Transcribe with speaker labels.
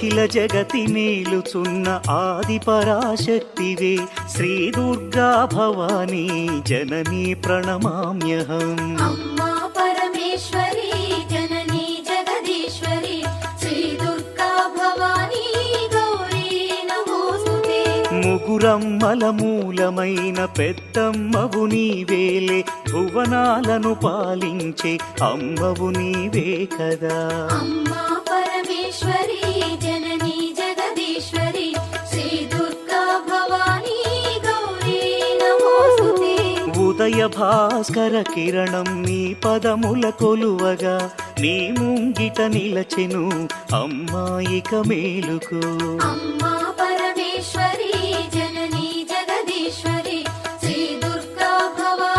Speaker 1: అఖిల జగతి మేలుచున్న ఆది పరాశక్తివే శ్రీ దుర్గా భవానీ జననీ ప్రణమామ్యహం.
Speaker 2: అమ్మా పరమేశ్వరి జననీ జగదీశ్వరి శ్రీ దుర్గా భవానీ గౌరీ నమోస్తుతే.
Speaker 1: ముగురమ్మల మూలమైన పెద్దమ్మవు నీవేలే భువనాలను పాలించే అమ్మవు నీవే కదా.
Speaker 2: అమ్మా పరమేశ్వరి జననీ జగదీశ్వరి శ్రీ దుర్గా భవానీ గౌరీ నమోస్తుతే.
Speaker 1: ఉదయ భాస్కర కిరణం నీ పదముల కొలువగా నీ ముంగిట నిలచెను అమ్మాయిక మేలుకు.
Speaker 2: అమ్మా